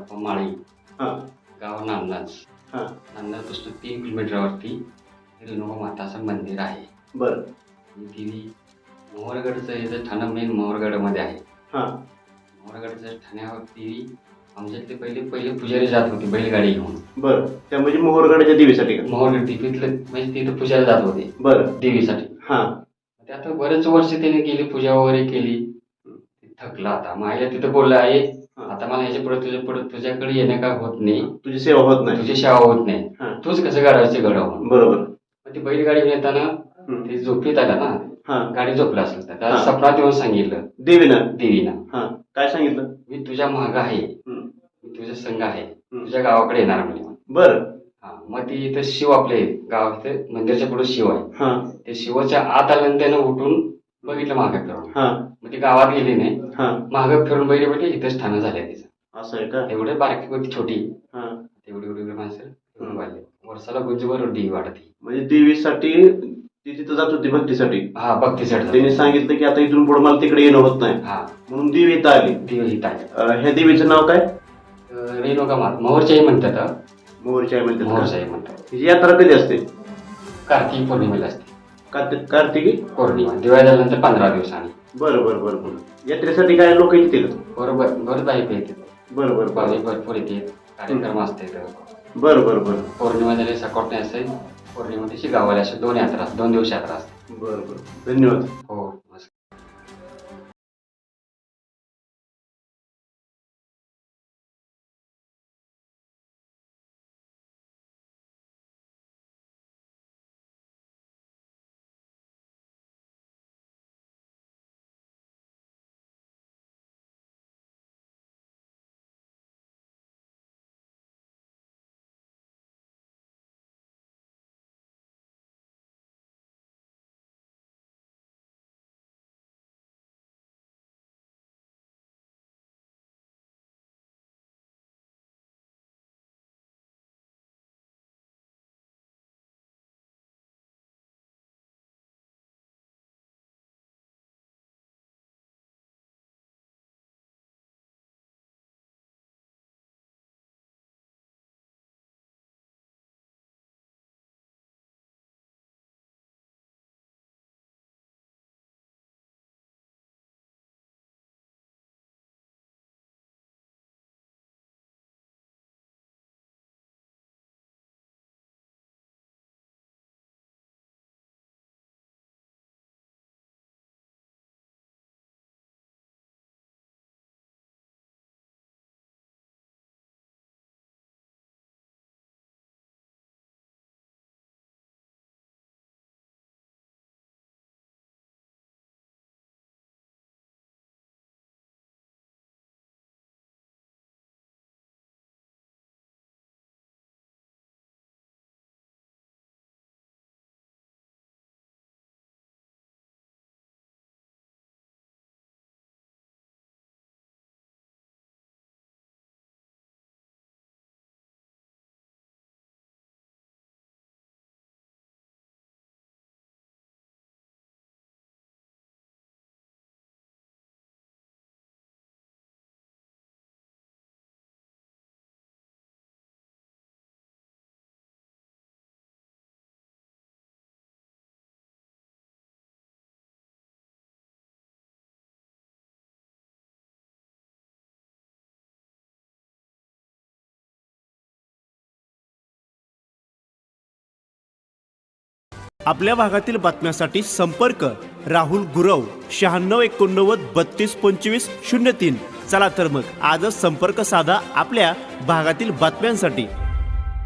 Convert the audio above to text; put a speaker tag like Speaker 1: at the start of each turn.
Speaker 1: बाप्पा माळी,
Speaker 2: हां
Speaker 1: गाव नांदनाच.
Speaker 2: हां
Speaker 1: नांदनापासून 3 किलोमीटरवरती रेणुका माताचं मंदिर आहे.
Speaker 2: बरं
Speaker 1: ही देवी मोहरगडचं इथं ठाणं मेन मोहरगडमध्ये आहे.
Speaker 2: हां
Speaker 1: मोहरगडचं ठाण्यावर देवी आमच्या इथले पहिले पहिले पुजारी जात होते बैलगाडी घेऊन.
Speaker 2: बरं त्या म्हणजे मोहोरगडच्या देवीसाठी का?
Speaker 1: मोहरगड देवीतलं म्हणजे तिथं पूजाला जात होते
Speaker 2: बरं
Speaker 1: देवीसाठी.
Speaker 2: हां
Speaker 1: ते आता बरेच वर्ष त्याने केली, पूजा वगैरे केली. थकला आता. माईला तिथं बोलला आहे, आता मला ह्याच्या पुढे तुझ्याकडे येणं काय होत नाही,
Speaker 2: तुझी सेवा होत नाही.
Speaker 1: तुझी सेवा होत नाही,
Speaker 2: हां
Speaker 1: तूच कसं करायचं घडवून.
Speaker 2: बरोबर
Speaker 1: मग ती बैलगाडी घेऊन येताना ते झोपेत आला ना,
Speaker 2: हां
Speaker 1: गाडी झोपला असेल तर त्याला
Speaker 2: हां.
Speaker 1: सपनात येऊन सांगितलं
Speaker 2: देवीनं
Speaker 1: देवीनं,
Speaker 2: हां काय सांगितलं?
Speaker 1: मी तुझ्या मागं आहे,
Speaker 2: हं.
Speaker 1: मी तुझ्या संघ आहे, तुझ्या गावाकडे येणार म्हणे.
Speaker 2: बरं
Speaker 1: हा मग ती इथं शिव आपले गावात मंदिराच्या पुढे शिव आहे.
Speaker 2: हां
Speaker 1: ते शिवाच्या आत आल्यानं त्यानं उठून बघितलं मागं फिरून.
Speaker 2: हां
Speaker 1: मग ती गावात गेली नाही,
Speaker 2: हां
Speaker 1: मागं फिरून बघितलं म्हणजे इथंच ठाणं झालंय तिचं.
Speaker 2: असं आहे का?
Speaker 1: एवढे बारकी होती छोटी,
Speaker 2: हां
Speaker 1: तेवढी एवढी माणसं फिरून वाढले. वर्षाला गुंजभर देवी वाढते.
Speaker 2: म्हणजे देवीसाठी ती तिथं जात होती भक्तीसाठी.
Speaker 1: हा भक्तीसाठी
Speaker 2: त्यांनी सांगितलं की आता इथून पुढे मला तिकडे येणं होत नाही,
Speaker 1: हा
Speaker 2: म्हणून देवी इथं आली.
Speaker 1: देवी हित आहे.
Speaker 2: ह्या देवीचं नाव काय?
Speaker 1: रेणुका माता मोहरच्याही म्हणतात.
Speaker 2: मोहरची आई म्हणतात का?
Speaker 1: मोहरच्याही म्हणतात.
Speaker 2: हिची यात्रा कधी असते?
Speaker 1: कार्तिक पौर्णिमेला असते.
Speaker 2: कार्तिकी
Speaker 1: पौर्णिमा दिवाळी झाल्यानंतर 15 दिवसांनी.
Speaker 2: बरं बरं बरं बरं यात्रेसाठी काय लोक येते का?
Speaker 1: बरोबर बरं बाईक येते,
Speaker 2: बरं बरं बरं
Speaker 1: भाविक भरपूर येते, कार्यक्रम असते.
Speaker 2: बरं बरं बरं
Speaker 1: पौर्णिमा झाली सकाळने असते, पौर्णिमा दिवशी गावाला असते. 2 यात्रा, 2 दिवस यात्रा असते.
Speaker 2: बरं बरं धन्यवाद.
Speaker 1: हो.
Speaker 3: आपल्या भागातील बातम्यांसाठी संपर्क राहुल गुरव 9689322503. चला तर मग आजच संपर्क साधा आपल्या भागातील बातम्यांसाठी.